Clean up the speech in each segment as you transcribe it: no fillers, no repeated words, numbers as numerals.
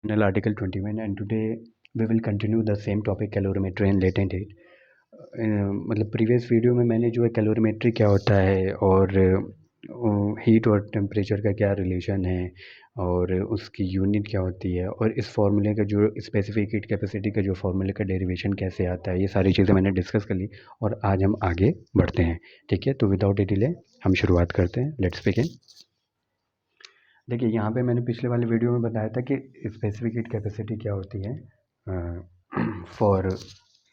Article 21 and today we will continue the same topic calorimetry and latent heat. मतलब previous video में मैंने जो है कैलोरीमेट्री क्या होता है और हीट और टेम्परेचर का क्या रिलेशन है और उसकी यूनिट क्या होती है और इस फार्मूले का जो स्पेसिफिक हीट कैपेसिटी का जो फार्मूले का डेरिवेशन कैसे आता है, ये सारी चीज़ें मैंने डिस्कस कर ली और आज हम आगे बढ़ते हैं। ठीक है, तो विदाउट ए डिले हम शुरुआत करते हैं। Let's begin. देखिए, यहाँ पे मैंने पिछले वाले वीडियो में बताया था कि स्पेसिफिक हीट कैपेसिटी क्या होती है फॉर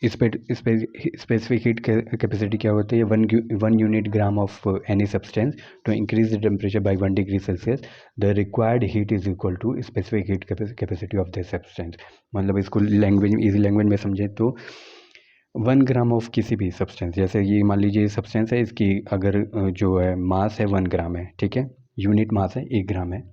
स्पेसिफिक हीट कैपेसिटी क्या होती है, one unit gram of any substance to increase the temperature by 1 degree Celsius the required heat is equal to specific heat capacity of the substance. मतलब इसको language easy language में समझे तो 1 gram of किसी भी सब्सटेंस, जैसे ये मान लीजिए सब्सटेंस है, इसकी अगर जो है मास है 1 ग्राम है, ठीक है, यूनिट मास है 1 ग्राम है,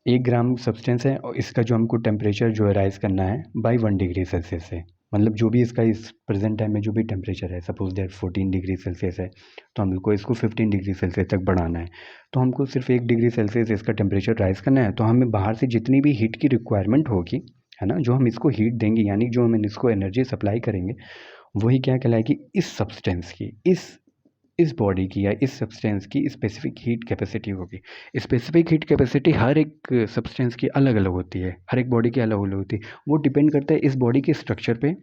1 ग्राम सब्सटेंस है और इसका जो हमको टेम्परेचर जो है राइज करना है बाई 1 डिग्री सेल्सियस से। मतलब जो भी इसका इस प्रेजेंट टाइम में जो भी टेम्परेचर है, सपोज दैट 14 डिग्री सेल्सियस है, तो हमको इसको 15 डिग्री सेल्सियस तक बढ़ाना है। तो हमको सिर्फ 1 डिग्री सेल्सियस इसका टेम्परेचर राइज करना है, तो हमें बाहर से जितनी भी हीट की रिक्वायरमेंट होगी, है ना, जो हम इसको हीट देंगे यानी जो हम इसको एनर्जी सप्लाई करेंगे, वही क्या कहलाएगी, इस सब्सटेंस की, इस बॉडी की या इस सब्सटेंस की स्पेसिफिक हीट कैपेसिटी होगी। स्पेसिफिक हीट कैपेसिटी हर एक सब्सटेंस की अलग अलग होती है, हर एक बॉडी की अलग अलग होती है। वो डिपेंड करता है इस बॉडी के स्ट्रक्चर पे,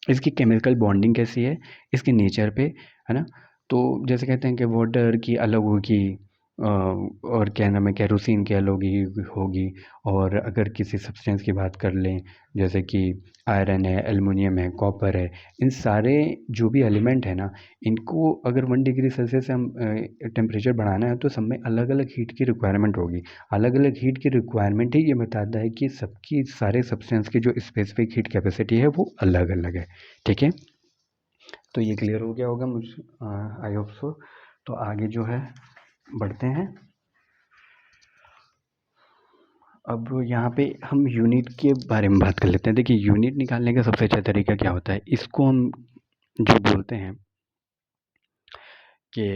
इसकी केमिकल बॉन्डिंग कैसी है, इसके नेचर पे, है ना। तो जैसे कहते हैं कि वाटर की अलग होगी और क्या नाम है, केरोसिन की अलग होगी। और अगर किसी सब्सटेंस की बात कर लें, जैसे कि आयरन है, एल्युमिनियम है, कॉपर है, इन सारे जो भी एलिमेंट है ना, इनको अगर 1 डिग्री सेल्सियस से हम टेम्परेचर बढ़ाना है तो सब में अलग अलग हीट की रिक्वायरमेंट होगी। अलग अलग हीट की रिक्वायरमेंट ही ये बताता है कि सबकी सारे सब्सटेंस की जो स्पेसिफिक हीट कैपेसिटी है वो अलग अलग है। ठीक है, तो ये क्लियर हो गया होगा मुझे, आई होप सो। तो आगे जो है बढ़ते हैं। अब यहाँ पे हम यूनिट के बारे में बात कर लेते हैं। देखिए, यूनिट निकालने का सबसे अच्छा तरीका क्या होता है, इसको हम जो बोलते हैं कि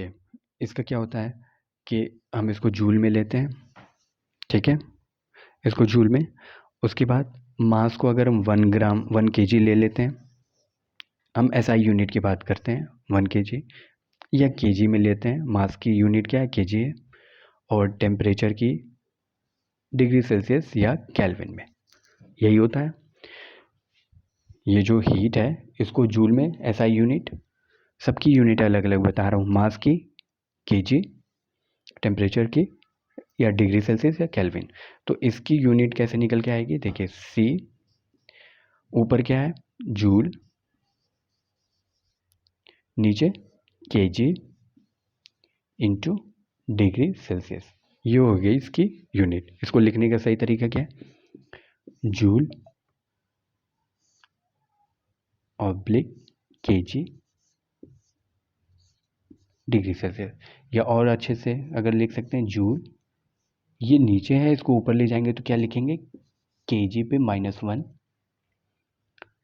इसका क्या होता है कि हम इसको जूल में लेते हैं, ठीक है, इसको जूल में। उसके बाद मास को अगर हम 1 ग्राम 1 केजी ले लेते हैं, हम एसआई यूनिट की बात करते हैं, 1 केजी या केजी में लेते हैं, मास की यूनिट क्या है, केजी है, और टेम्परेचर की डिग्री सेल्सियस या केल्विन में, यही होता है। ये जो हीट है इसको जूल में एसआई यूनिट, सबकी यूनिट अलग अलग बता रहा हूँ, मास की केजी, टेम्परेचर की या डिग्री सेल्सियस या केल्विन। तो इसकी यूनिट कैसे निकल के आएगी, देखिए, सी ऊपर क्या है, जूल, नीचे केजी इंटू डिग्री सेल्सियस, ये हो गई इसकी यूनिट। इसको लिखने का सही तरीका क्या है, joule oblique KG degree Celsius, या और अच्छे से अगर लिख सकते हैं जूल, ये नीचे है, इसको ऊपर ले जाएंगे तो क्या लिखेंगे, केजी पे -1,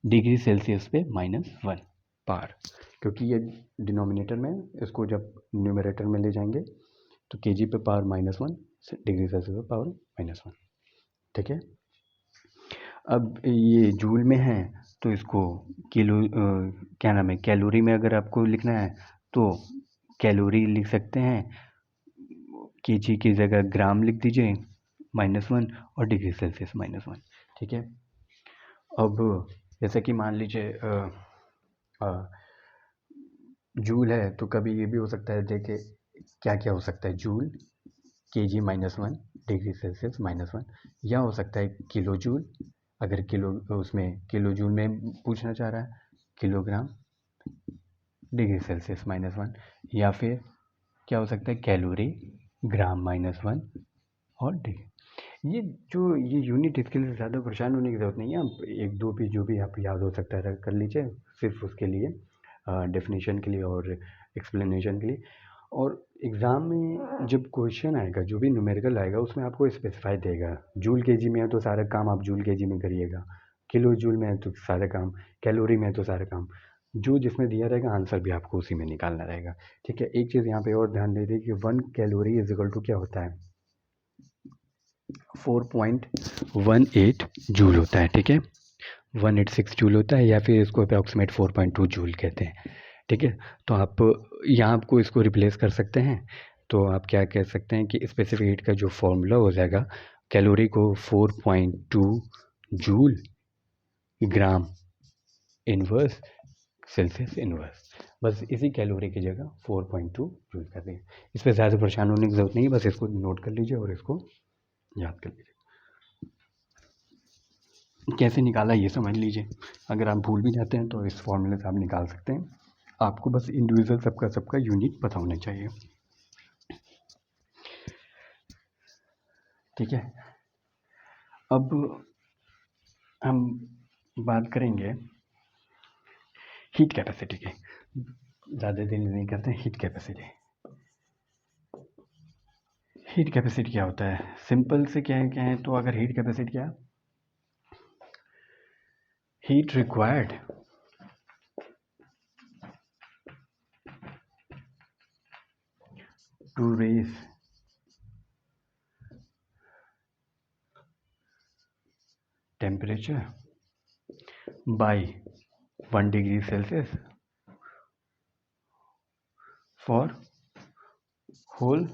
डिग्री सेल्सियस पे -1 पार, क्योंकि ये डिनोमिनेटर में, इसको जब न्यूमरेटर में ले जाएंगे तो केजी पे पावर -1, डिग्री सेल्सियस पे पावर -1। ठीक है, अब ये जूल में है तो इसको किलो क्या नाम है, कैलोरी में अगर आपको लिखना है तो कैलोरी लिख सकते हैं, केजी की जगह ग्राम लिख दीजिए -1 और डिग्री सेल्सियस -1। ठीक है, अब जैसे कि मान लीजिए जूल है तो कभी ये भी हो सकता है, देखे क्या क्या हो सकता है, जूल केजी -1 डिग्री सेल्सियस -1, या हो सकता है किलो जूल, अगर किलो उसमें किलो जूल में पूछना चाह रहा है, किलोग्राम डिग्री सेल्सियस -1, या फिर क्या हो सकता है, कैलोरी ग्राम -1 और डिग्री। ये यूनिट, इसके लिए ज़्यादा परेशान होने की ज़रूरत नहीं है, आप एक दो भी जो भी आप याद हो सकता है कर लीजिए, सिर्फ उसके लिए डेफिनेशन के लिए और एक्सप्लेनेशन के लिए। और एग्ज़ाम में जब क्वेश्चन आएगा, जो भी न्यूमेरिकल आएगा, उसमें आपको स्पेसिफाई देगा, जूल केजी में है तो सारा काम आप जूल केजी में करिएगा, किलो जूल में है तो सारा काम, कैलोरी में है तो सारा काम, जो जिसमें दिया रहेगा आंसर भी आपको उसी में निकालना रहेगा। ठीक है, एक चीज़ यहाँ पे और ध्यान दे दी कि 1 कैलोरी इज इक्वल टू क्या होता है, 4.18 जूल होता है, ठीक है, 186 जूल होता है, या फिर इसको अप्रॉक्सीमेट 4.2 जूल कहते हैं, ठीक है। तो आप यहाँ आपको इसको रिप्लेस कर सकते हैं, तो आप क्या कह सकते हैं कि स्पेसिफिक हीट का जो फॉर्मूला हो जाएगा, कैलोरी को 4.2 जूल ग्राम इनवर्स सेल्सियस इनवर्स, बस इसी कैलोरी की जगह 4.2 जूल कर देंगे। इस पर ज़्यादा परेशान होने की ज़रूरत नहीं है, बस इसको नोट कर लीजिए और इसको याद कर लीजिए। कैसे निकाला ये समझ लीजिए, अगर आप भूल भी जाते हैं तो इस फॉर्मूले से आप निकाल सकते हैं, आपको बस इंडिविजुअल सबका यूनिट पता होना चाहिए, ठीक है। अब हम बात करेंगे हीट कैपेसिटी की, ज़्यादा देर नहीं करते हैं। हीट कैपेसिटी क्या होता है, सिंपल से क्या है तो अगर हीट कैपेसिटी क्या, heat required to raise temperature by 1 degree Celsius for whole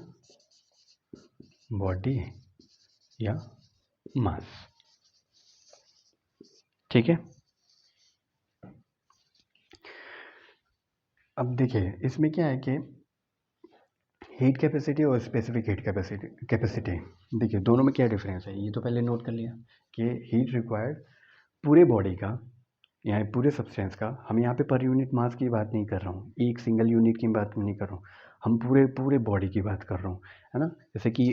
body या मास, ठीक है। अब देखिए इसमें क्या है कि हीट कैपेसिटी और स्पेसिफिक हीट कैपेसिटी देखिए दोनों में क्या डिफरेंस है, ये तो पहले नोट कर लिया कि हीट रिक्वायर्ड पूरे बॉडी का या पूरे सब्सटेंस का, हम यहाँ पे पर यूनिट मास की बात नहीं कर रहा हूँ, एक सिंगल यूनिट की बात नहीं कर रहा हूँ, हम पूरे पूरे बॉडी की बात कर रहा हूँ, है ना। जैसे कि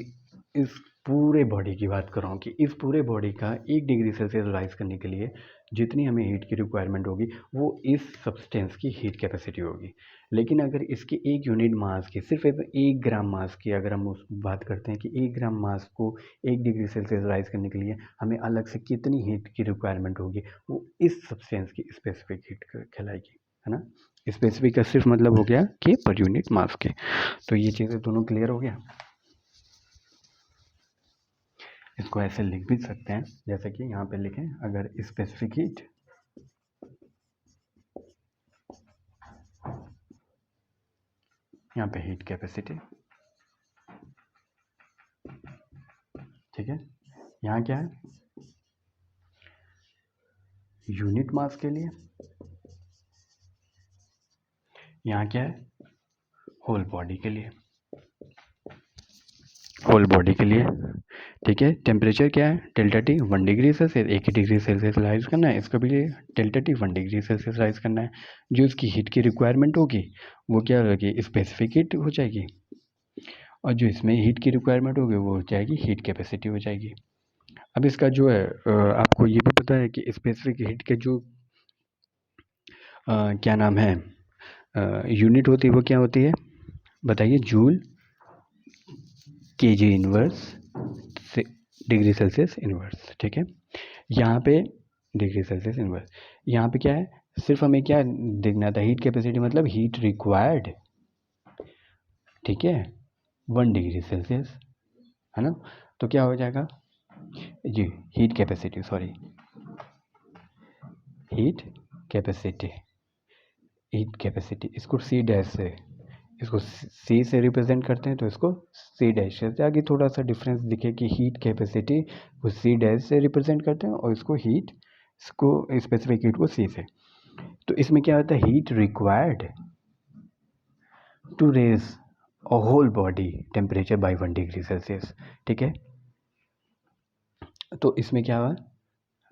इस पूरे बॉडी की बात कर रहा हूँ कि इस पूरे बॉडी का 1 डिग्री सेल्सियस राइज करने के लिए जितनी हमें हीट की रिक्वायरमेंट होगी वो इस सब्सटेंस की हीट कैपेसिटी होगी। लेकिन अगर इसके एक यूनिट मास की, सिर्फ 1 ग्राम मास की अगर हम उस बात करते हैं कि 1 ग्राम मास को 1 डिग्री सेल्सियस राइज करने के लिए हमें अलग से कितनी हीट की रिक्वायरमेंट होगी, वो इस सब्सटेंस की स्पेसिफिक हीट कहलाएगी, है ना। स्पेसिफिक का सिर्फ मतलब हो गया कि पर यूनिट मास के। तो ये चीज़ें दोनों क्लियर हो गया। इसको ऐसे लिख भी सकते हैं जैसे कि यहाँ पे लिखें, अगर स्पेसिफिक हीट यहाँ पे हीट कैपेसिटी, ठीक है, यहाँ क्या है यूनिट मास के लिए, यहाँ क्या है होल बॉडी के लिए, होल बॉडी के लिए, ठीक है। टेम्परेचर क्या है डेल्टा टी 1 डिग्री सेल्सियस, 1 ही डिग्री सेल्सियस राइज करना है, इसका भी delta T 1 degree Celsius rise करना है। जो इसकी हीट की रिक्वायरमेंट होगी वो क्या होगी स्पेसिफिक हीट हो जाएगी, और जो इसमें हीट की रिक्वायरमेंट होगी वो हो जाएगी हीट कैपेसिटी हो जाएगी। अब इसका जो है आपको ये भी पता है कि स्पेसिफिक हीट के जो क्या नाम है यूनिट होती है वो क्या होती है बताइए, joule KG inverse degree Celsius inverse, ठीक है। यहाँ पे डिग्री सेल्सियस इनवर्स, यहाँ पे क्या है सिर्फ हमें क्या देखना था, हीट कैपेसिटी मतलब हीट रिक्वायर्ड, ठीक है, 1 डिग्री सेल्सियस, है ना। तो क्या हो जाएगा जी heat capacity, sorry heat capacity, heat capacity इसको सी डैश से, इसको सी से रिप्रेजेंट करते हैं तो इसको सी डैश से, आगे थोड़ा सा डिफरेंस दिखे कि हीट कैपेसिटी को सी डैश से रिप्रेजेंट करते हैं और इसको हीट, इसको स्पेसिफिक हीट को सी से। तो इसमें क्या होता है heat required to raise a whole body temperature by 1 degree Celsius, ठीक है। तो इसमें क्या हुआ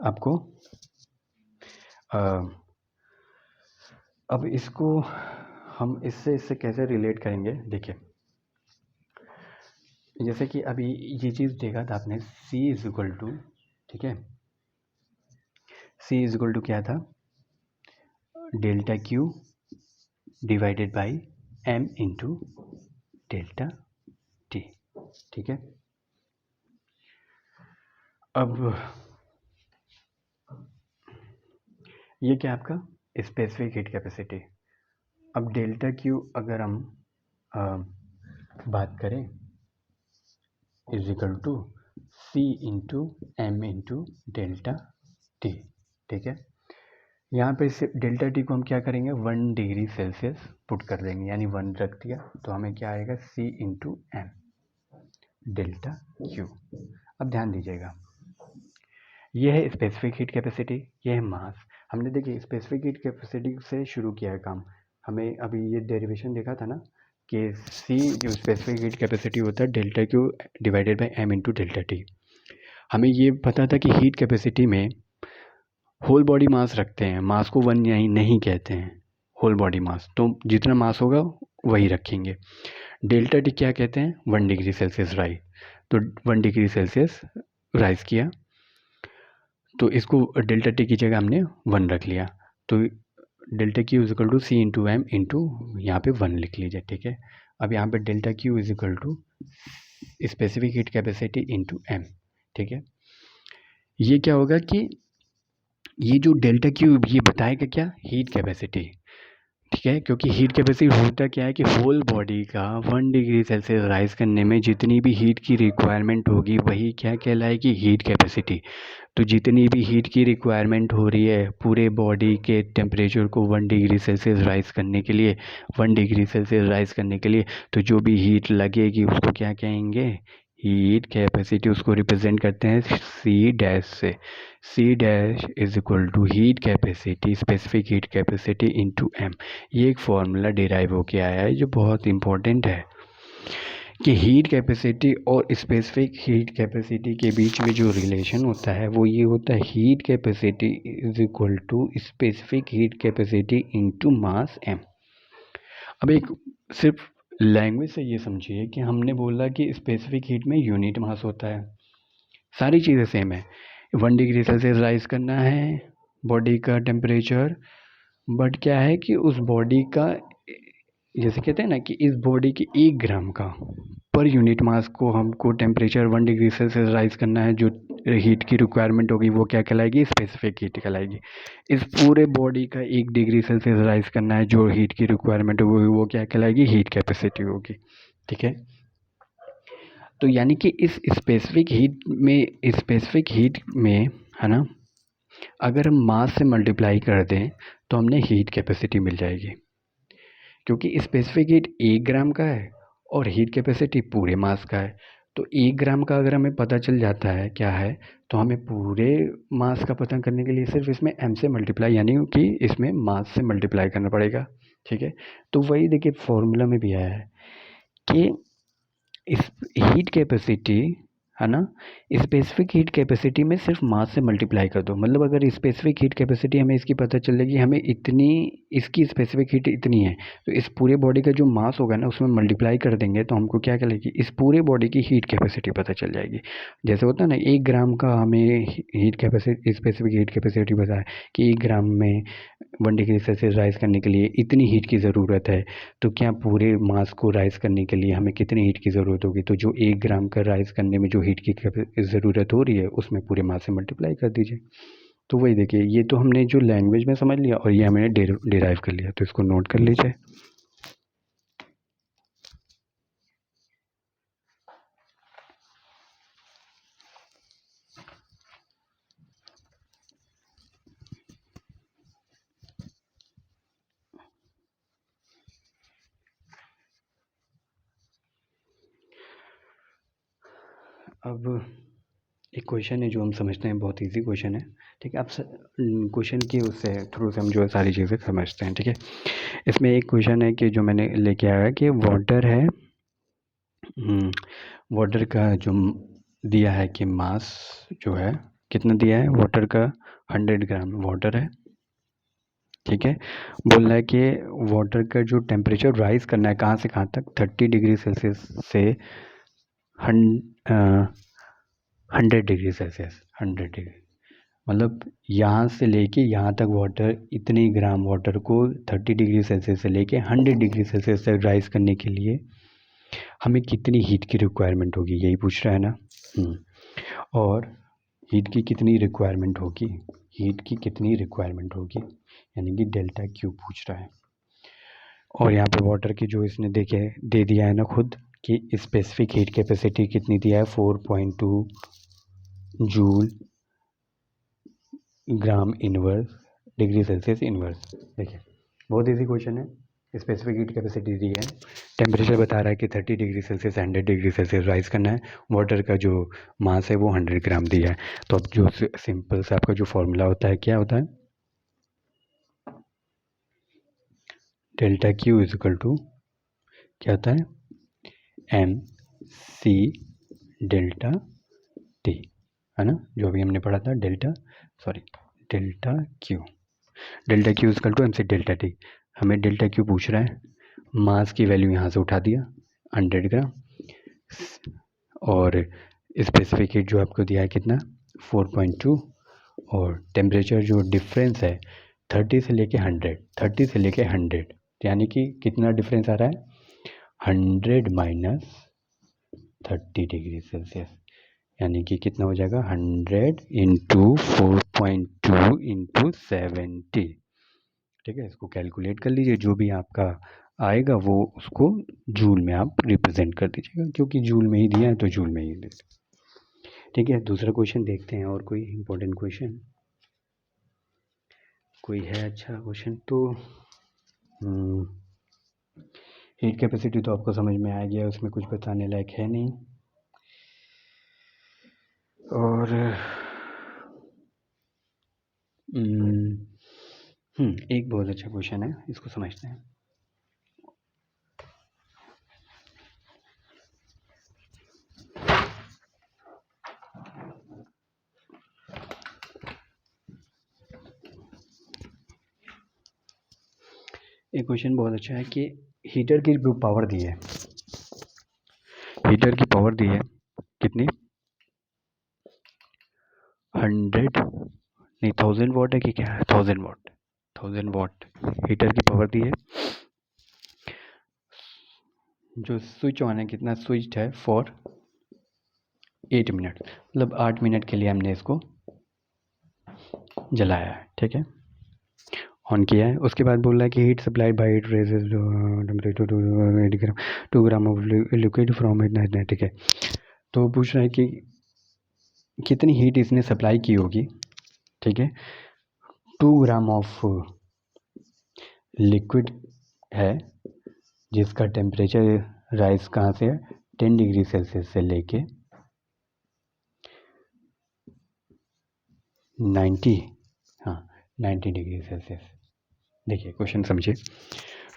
आपको अब इसको हम इससे कैसे रिलेट करेंगे, देखिए जैसे कि अभी ये चीज़ देखा था आपने C इज इक्वल टू, ठीक है, C इज इक्वल टू क्या था delta Q divided by M into delta T, ठीक है। अब ये क्या आपका स्पेसिफिक हीट कैपेसिटी। अब डेल्टा Q अगर हम बात करें is equal to C into M into delta T. ठीक है, यहाँ पे से डेल्टा टी को हम क्या करेंगे 1 डिग्री सेल्सियस पुट कर देंगे, यानी 1 रख दिया तो हमें क्या आएगा C into M delta Q. अब ध्यान दीजिएगा, ये है स्पेसिफिक हीट कैपेसिटी, ये है मास। हमने देखिए स्पेसिफिक हीट कैपेसिटी से शुरू किया है काम। हमें अभी ये डेरिवेशन देखा था ना कि C जो स्पेसिफिक हीट कैपेसिटी होता है delta Q divided by M into delta T. हमें ये पता था कि हीट कैपेसिटी में होल बॉडी मास रखते हैं, मास को वन यही नहीं कहते हैं, होल बॉडी मास, तो जितना मास होगा वही रखेंगे। डेल्टा टी क्या कहते हैं 1 डिग्री सेल्सियस राइज, तो 1 डिग्री सेल्सियस राइज किया तो इसको डेल्टा टी की जगह हमने 1 रख लिया, तो delta Q is equal to C into M into यहाँ पे 1 लिख लीजिए। ठीक है, अब यहाँ पे delta Q is equal to specific heat capacity into M. ठीक है, ये क्या होगा कि ये जो डेल्टा क्यू ये बताएगा क्या हीट कैपेसिटी। ठीक है, क्योंकि हीट कैपेसिटी होता क्या है कि होल बॉडी का 1 डिग्री सेल्सियस राइज करने में जितनी भी हीट की रिक्वायरमेंट होगी वही क्या कहलाएगी हीट कैपेसिटी। तो जितनी भी हीट की रिक्वायरमेंट हो रही है पूरे बॉडी के टेम्परेचर को 1 डिग्री सेल्सियस राइज करने के लिए, 1 डिग्री सेल्सियस राइज करने के लिए, तो जो भी हीट लगेगी उसको क्या कहेंगे हीट कैपेसिटी। उसको रिप्रेजेंट करते हैं C डैश से, C dash is equal to heat capacity specific heat capacity into M. ये एक फॉर्मूला डिराइव होके आया है जो बहुत इंपॉर्टेंट है कि हीट कैपेसिटी और स्पेसिफिक हीट कैपेसिटी के बीच में जो रिलेशन होता है वो ये होता है heat capacity is equal to specific heat capacity into mass M. अब एक सिर्फ लैंग्वेज से ये समझिए कि हमने बोला कि स्पेसिफिक हीट में यूनिट मास होता है, सारी चीज़ें सेम है, 1 डिग्री सेल्सियस राइज करना है बॉडी का टेम्परेचर, बट क्या है कि उस बॉडी का जैसे कहते हैं ना कि इस बॉडी के 1 ग्राम का पर यूनिट मास को हमको टेम्परेचर 1 डिग्री सेल्सियस राइज करना है, जो हीट की रिक्वायरमेंट होगी वो क्या कहलाएगी स्पेसिफिक हीट कहलाएगी। इस पूरे बॉडी का 1 डिग्री सेल्सियस राइज करना है जो हीट की रिक्वायरमेंट होगी वो क्या कहलाएगी हीट कैपेसिटी होगी। ठीक है, तो यानी कि इस स्पेसिफिक हीट में है ना, अगर हम मास से मल्टीप्लाई कर दें तो हमने हीट कैपेसिटी मिल जाएगी, क्योंकि स्पेसिफिक हीट 1 ग्राम का है और हीट कैपेसिटी पूरे मास का है। तो 1 ग्राम का अगर हमें पता चल जाता है क्या है, तो हमें पूरे मास का पता करने के लिए सिर्फ इसमें m से मल्टीप्लाई यानी कि इसमें मास से मल्टीप्लाई करना पड़ेगा। ठीक है, तो वही देखिए फॉर्मूला में भी आया है कि इस हीट कैपेसिटी है ना, स्पेसिफिक हीट कैपेसिटी में सिर्फ मास से मल्टीप्लाई कर दो, मतलब अगर स्पेसिफिक हीट कैपेसिटी हमें इसकी पता चलेगी हमें इतनी, इसकी स्पेसिफिक हीट इतनी है, तो इस पूरे बॉडी का जो मास होगा ना उसमें मल्टीप्लाई कर देंगे तो हमको क्या करेगी इस पूरे बॉडी की हीट कैपेसिटी पता चल जाएगी। जैसे होता है ना 1 ग्राम का हमें heat capacity specific heat capacity पता है कि 1 ग्राम में 1 डिग्री सेल्सियस राइज करने के लिए इतनी हीट की ज़रूरत है, तो क्या पूरे मास को राइज करने के लिए हमें कितनी हीट की ज़रूरत होगी, तो जो 1 ग्राम का राइज करने में जो हीट की ज़रूरत हो रही है उसमें पूरे मास से मल्टीप्लाई कर दीजिए। तो वही देखिए ये तो हमने जो लैंग्वेज में समझ लिया और ये हमने डिराइव कर लिया, तो इसको नोट कर लीजिए। अब एक क्वेश्चन है जो हम समझते हैं बहुत इजी क्वेश्चन है। ठीक है, आप क्वेश्चन के उससे थ्रू से हम जो है सारी चीज़ें समझते हैं। ठीक है, इसमें एक क्वेश्चन है कि जो मैंने लेके आया कि वाटर है, वाटर का जो दिया है कि मास जो है कितना दिया है वाटर का 100 ग्राम वाटर है। ठीक है, बोल रहा है कि वाटर का जो टेम्परेचर राइज करना है कहाँ से कहाँ तक 30 डिग्री सेल्सियस से 100 डिग्री सेल्सियस, 100 डिग्री मतलब यहाँ से लेके यहाँ तक वाटर, इतने ग्राम वाटर को 30 डिग्री सेल्सियस से लेके 100 डिग्री सेल्सियस तक राइज करने के लिए हमें कितनी हीट की रिक्वायरमेंट होगी यही पूछ रहा है ना। और हीट की कितनी रिक्वायरमेंट होगी, हीट की कितनी रिक्वायरमेंट होगी यानी कि डेल्टा क्यू पूछ रहा है। और यहाँ पे वाटर की जो इसने दे दिया है ना खुद कि स्पेसिफिक हीट कैपेसिटी कितनी दिया है 4.2 जूल ग्राम इनवर्स डिग्री सेल्सियस इनवर्स। देखिए बहुत इजी क्वेश्चन है। स्पेसिफिक हीट कैपेसिटी दी है, टेम्परेचर बता रहा है कि 30 degree Celsius 100 degree Celsius rise करना है, वाटर का जो मास है वो 100 ग्राम दिया है। तो अब जो सिंपल सा आपका जो फॉर्मूला होता है क्या होता है, delta Q is equal to क्या होता है, एम सी डेल्टा टी, है ना, जो अभी हमने पढ़ा था delta Q. Delta Q is equal to M C delta T. हमें डेल्टा क्यू पूछ रहा है, मास की वैल्यू यहाँ से उठा दिया 100 ग्राम, और स्पेसिफिक हीट जो आपको दिया है कितना 4.2, और टेम्परेचर जो डिफरेंस है 30 से लेके 100, 30 से लेके 100, यानी कि कितना डिफरेंस आ रहा है 100 माइनस 30 डिग्री सेल्सियस, यानी कि कितना हो जाएगा 100 इंटू 4.2 इंटू 70। ठीक है, इसको कैलकुलेट कर लीजिए, जो भी आपका आएगा वो उसको जूल में आप रिप्रेजेंट कर दीजिएगा, क्योंकि जूल में ही दिया है तो जूल में ही दे। ठीक है, दूसरा क्वेश्चन देखते हैं, और कोई इम्पोर्टेंट क्वेश्चन कोई है अच्छा क्वेश्चन तो। हीट कैपेसिटी तो आपको समझ में आ गया, उसमें कुछ बताने लायक है नहीं। और एक बहुत अच्छा क्वेश्चन है, इसको समझते हैं। एक क्वेश्चन बहुत अच्छा है कि हीटर की जो पावर दी है, हीटर की पावर दी है कितनी 100 नहीं 1000 वाट है कि क्या है, 1000 वाट हीटर की पावर दी है। जो स्विच ऑन है कितना स्विच है फॉर 8 मिनट, मतलब 8 मिनट के लिए हमने इसको जलाया है। ठीक है, ऑन किया है, उसके बाद बोल रहा है कि heat supply by heat raises temperature 2 gram of liquid from इतना। ठीक है, तो पूछ रहा है कि कितनी हीट इसने सप्लाई की होगी। ठीक है, 2 ग्राम ऑफ लिक्विड है जिसका टेम्परेचर राइज कहाँ से है 10 डिग्री सेल्सियस से लेके 90, हाँ 90 डिग्री सेल्सियस। देखिए क्वेश्चन समझिए,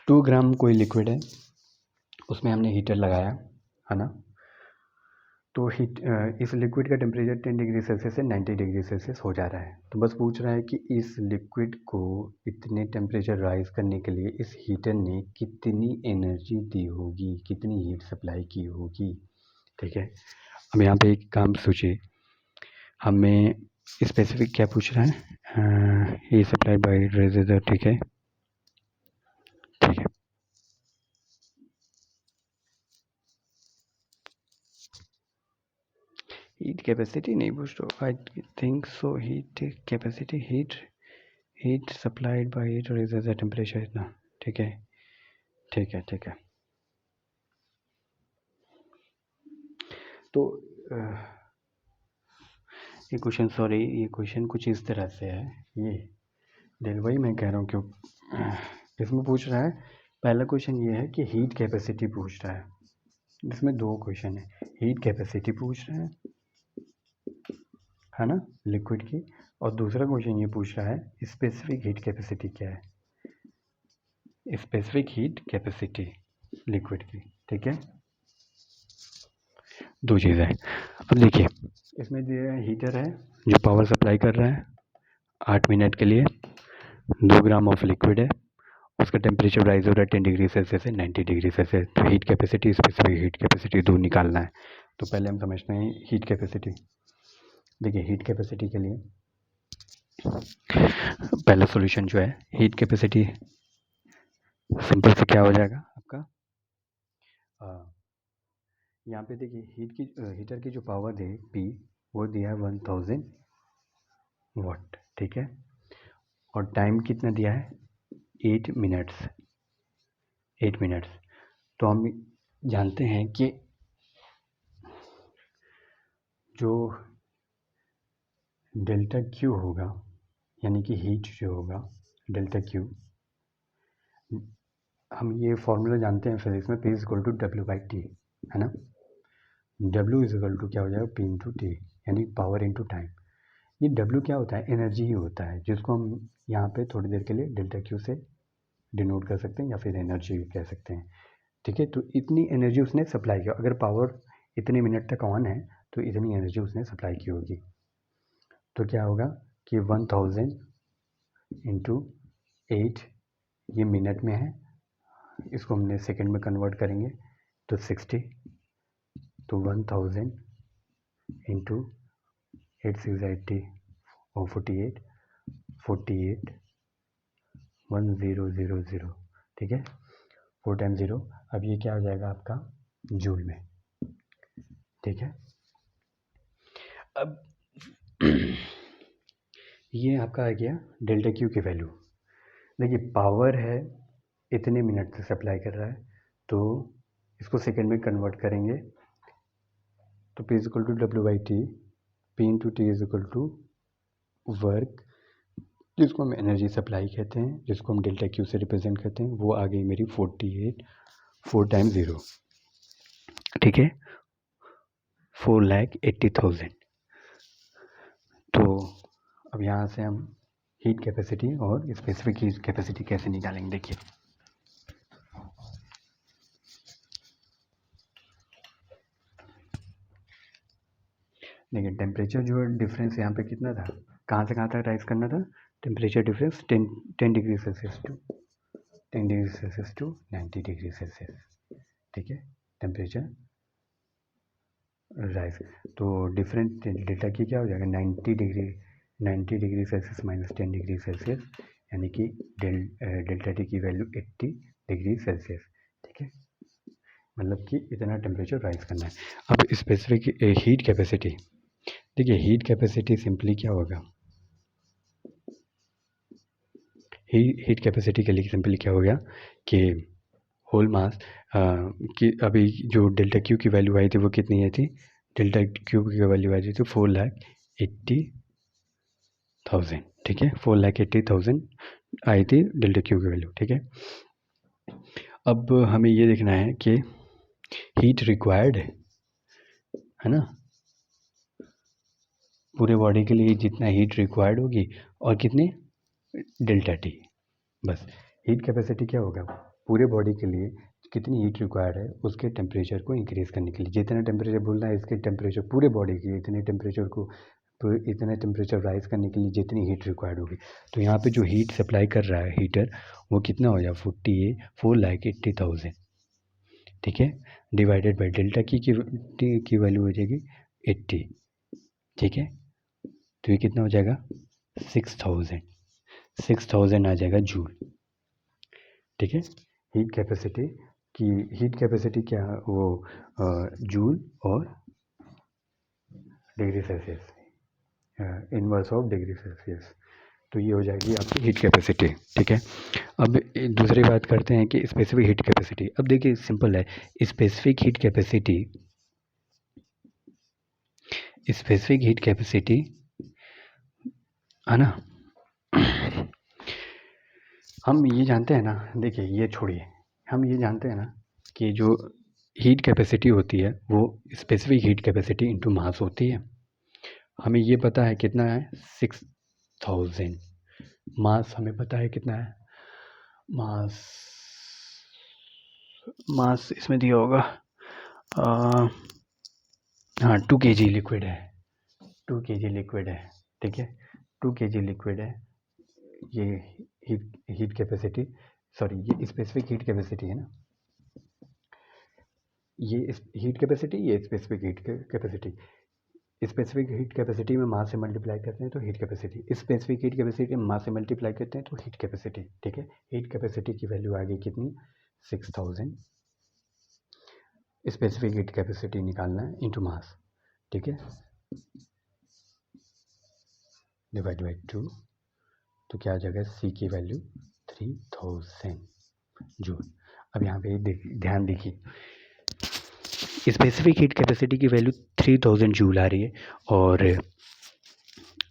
2 ग्राम कोई लिक्विड है, उसमें हमने हीटर लगाया है ना, तो हीट इस लिक्विड का टेम्परेचर 10 डिग्री सेल्सियस से 90 डिग्री सेल्सियस हो जा रहा है। तो बस पूछ रहा है कि इस लिक्विड को इतने टेम्परेचर राइज करने के लिए इस हीटर ने कितनी एनर्जी दी होगी, कितनी हीट सप्लाई की होगी। ठीक है, अब यहाँ पे एक काम सोचिए, हमें स्पेसिफिक क्या पूछ रहा है, ये सप्लाई बाय रेजर। ठीक है, ठीक है, हीट कैपेसिटी नहीं पूछ रहा, I think so heat capacity heat supplied by heat raiser temperature इतना। ठीक है, ठीक है, ठीक है। तो ये क्वेश्चन, सॉरी ये क्वेश्चन कुछ इस तरह से है, ये देख वही मैं कह रहा हूँ क्यों इसमें पूछ रहा है। पहला क्वेश्चन ये है कि हीट कैपेसिटी पूछ रहा है, इसमें दो क्वेश्चन है, हीट कैपेसिटी पूछ रहा है ना लिक्विड की, और दूसरा क्वेश्चन ये पूछ रहा है स्पेसिफिक हीट कैपेसिटी क्या है, स्पेसिफिक हीट कैपेसिटी लिक्विड की। ठीक है, दो चीज़ें हैं। अब देखिए इसमें जो हीटर है जो पावर सप्लाई कर रहा है 8 मिनट के लिए, 2 ग्राम ऑफ लिक्विड है, उसका टेम्परेचर राइज हो रहा है 10 डिग्री सेल्सियस से 90 डिग्री सेल्सियस। तो heat capacity specific heat capacity दो निकालना है। तो पहले हम समझते हैं हीट कैपेसिटी। देखिए हीट कैपेसिटी के लिए पहला सॉल्यूशन जो है हीट कैपेसिटी सिंपल से क्या हो जाएगा आपका, यहाँ पे देखिए हीटर की जो पावर दी पी वो दिया है 1000 वाट। ठीक है, और टाइम कितना दिया है 8 मिनट्स, 8 मिनट्स। तो हम जानते हैं कि जो डेल्टा क्यू होगा, यानी कि हीट जो होगा डेल्टा क्यू, हम ये फॉर्मूला जानते हैं फिजिक्स में, P is equal to W/T, है ना। W इज इक्वल टू क्या हो जाएगा, P इंटू टी, यानी पावर इंटू टाइम। ये W क्या होता है, एनर्जी ही होता है, जिसको हम यहाँ पे थोड़ी देर के लिए डेल्टा क्यू से डिनोट कर सकते हैं या फिर एनर्जी कह सकते हैं। ठीक है, तो इतनी एनर्जी उसने सप्लाई किया, अगर पावर इतने मिनट तक ऑन है तो इतनी एनर्जी उसने सप्लाई की होगी। तो क्या होगा कि 1000 इंटू 8, ये मिनट में है, इसको हमने सेकंड में कन्वर्ट करेंगे तो 60, तो 1000 इंटू 8 6 80 और 48 1000, ठीक है, 4 टाइम 0। अब ये क्या हो जाएगा आपका जूल में, ठीक है। अब ये आपका आ गया डेल्टा क्यू की वैल्यू। देखिए पावर है, इतने मिनट तक सप्लाई कर रहा है, तो इसको सेकंड में कन्वर्ट करेंगे तो P is equal to W/T, P into T is equal to work, जिसको हम एनर्जी सप्लाई कहते हैं, जिसको हम डेल्टा क्यू से रिप्रेजेंट करते हैं, वो आ गई मेरी 48, 4 टाइम 0, ठीक है, 4,80,000। तो अब यहाँ से हम हीट कैपेसिटी और स्पेसिफिक हीट कैपेसिटी कैसे निकालेंगे, देखिए। देखिए टेम्परेचर जो है डिफरेंस यहाँ पे कितना था, कहाँ से कहाँ तक राइज करना था, temperature difference 10 degree Celsius to 10 degree Celsius to 90 degree Celsius, ठीक है, टेम्परेचर राइज। तो डिफरेंट डेल्टा की क्या हो जाएगा, 90 degree Celsius minus 10 degree Celsius, यानी कि डेल्टा टी की वैल्यू 80 डिग्री सेल्सियस, ठीक है, मतलब कि इतना टेम्परेचर राइज करना है। अब स्पेसिफिक हीट कैपेसिटी, देखिए हीट कैपेसिटी सिंपली क्या होगा, हीट कैपेसिटी के लिए सिंपली क्या हो गया कि होल मास कि अभी जो डेल्टा क्यू की वैल्यू आई थी वो कितनी आई थी, डेल्टा क्यू की वैल्यू आई थी 4,80,000, ठीक है, 4,80,000 आई थी डेल्टा क्यू की वैल्यू, ठीक है। अब हमें ये देखना है कि हीट रिक्वायर्ड है ना, पूरे बॉडी के लिए जितना हीट रिक्वायर्ड होगी और कितने डेल्टा टी, बस। हीट कैपेसिटी क्या होगा, पूरे बॉडी के लिए कितनी हीट रिक्वायर्ड है उसके टेम्परेचर को इंक्रीज़ करने के लिए, जितना टेम्परेचर बोलना है इसके टेम्परेचर पूरे बॉडी के इतने टेम्परेचर को, तो इतने टेम्परेचर राइज करने के लिए जितनी हीट रिक्वायर्ड होगी। तो यहाँ पे जो हीट सप्लाई कर रहा है हीटर, वो कितना हो जाए 4,80,000, ठीक है, डिवाइडेड बाई डेल्टा की वैल्यू हो जाएगी 80, ठीक है, तो ये कितना हो जाएगा 6,000 आ जाएगा जूल, ठीक है। हीट कैपेसिटी क्या, वो जूल और degree Celsius, inverse of degree Celsius, तो ये हो जाएगी आपकी हीट कैपेसिटी, ठीक है। अब दूसरी बात करते हैं कि स्पेसिफिक हीट कैपेसिटी। अब देखिए सिंपल है, स्पेसिफिक हीट कैपेसिटी है ना, हम ये जानते हैं ना, देखिए ये छोड़िए, हम ये जानते हैं ना कि जो हीट कैपेसिटी होती है वो specific heat capacity into mass होती है। हमें ये पता है कितना है 6,000, मास हमें पता है कितना है, मास इसमें दिया होगा, हाँ 2 kg लिक्विड है, 2 kg लिक्विड है, ठीक है, 2 kg लिक्विड है, ये हीट कैपेसिटी, सॉरी ये स्पेसिफिक हीट कैपेसिटी है ना, ये हीट कैपेसिटी, ये specific heat capacity. Specific heat capacity में मास से मल्टीप्लाई करते हैं तो heat capacity, specific heat capacity में मास से मल्टीप्लाई करते हैं तो हीट कैपेसिटी, ठीक है। हीट कैपेसिटी की वैल्यू आ गई कितनी 6,000, स्पेसिफिक हीट कैपेसिटी निकालना है इंटू मास, ठीक है, डिवाइड बाई 2, तो क्या आ जाएगा सी की वैल्यू 3,000 जूल। अब यहाँ पे ध्यान देखिए, स्पेसिफिक हीट कैपेसिटी की वैल्यू 3,000 जूल आ रही है और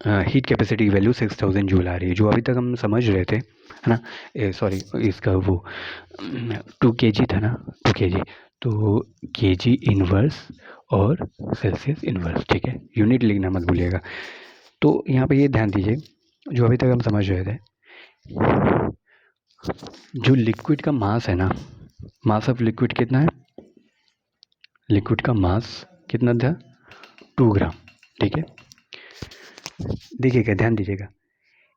हीट कैपेसिटी की वैल्यू 6000 जूल आ रही है, जो अभी तक हम समझ रहे थे, है ना। सॉरी, इसका वो 2 kg था ना, 2 kg, तो kg इनवर्स और सेल्सियस इनवर्स, ठीक है, यूनिट लिखना मत भूलिएगा। तो यहाँ पे ये ध्यान दीजिए, जो अभी तक हम समझ रहे थे, जो लिक्विड का मास है ना, मास ऑफ लिक्विड कितना है, लिक्विड का मास कितना था, 2 ग्राम, ठीक है। देखिएगा, ध्यान दीजिएगा,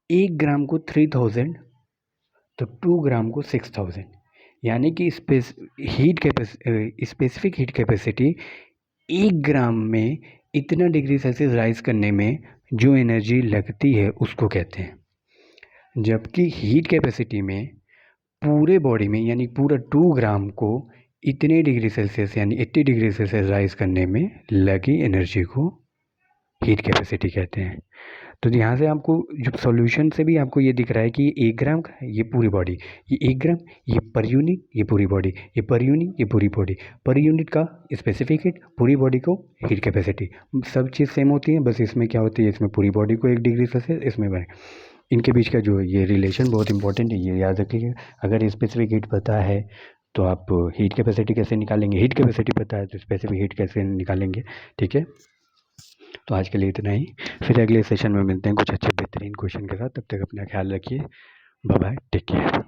1 ग्राम को 3000, तो 2 ग्राम को 6000, यानी कि स्पेसिफिक हीट कैपेसिटी 1 ग्राम में इतना डिग्री सेल्सियस राइज करने में जो एनर्जी लगती है उसको कहते हैं। जबकि हीट कैपेसिटी में पूरे बॉडी में, यानी पूरा 2 ग्राम को इतने डिग्री सेल्सियस यानी 80 डिग्री सेल्सियस राइज करने में लगी एनर्जी को हीट कैपेसिटी कहते हैं। तो यहाँ से आपको जो सॉल्यूशन से भी आपको ये दिख रहा है कि ये 1 ग्राम का है, ये पूरी बॉडी, ये 1 ग्राम, ये पर यूनिट, ये पूरी बॉडी, ये पर यूनिट, ये पूरी बॉडी, पर यूनिट का स्पेसिफिक हीट, पूरी बॉडी को हीट कैपेसिटी, सब चीज़ सेम होती है, बस इसमें क्या होती है, इसमें पूरी बॉडी को 1 डिग्री सेल्सियस, इसमें बने, इनके बीच का जो ये रिलेशन बहुत इंपॉर्टेंट है, ये याद रखिएगा। अगर स्पेसिफिक हीट पता है तो आप हीट कैपेसिटी कैसे निकालेंगे, हीट कैपेसिटी पता है तो स्पेसिफिक हीट कैसे निकालेंगे, ठीक है। तो आज के लिए इतना ही, फिर अगले सेशन में मिलते हैं कुछ अच्छे बेहतरीन क्वेश्चन के साथ। तब तक अपना ख्याल रखिए, बाय बाय, टेक केयर।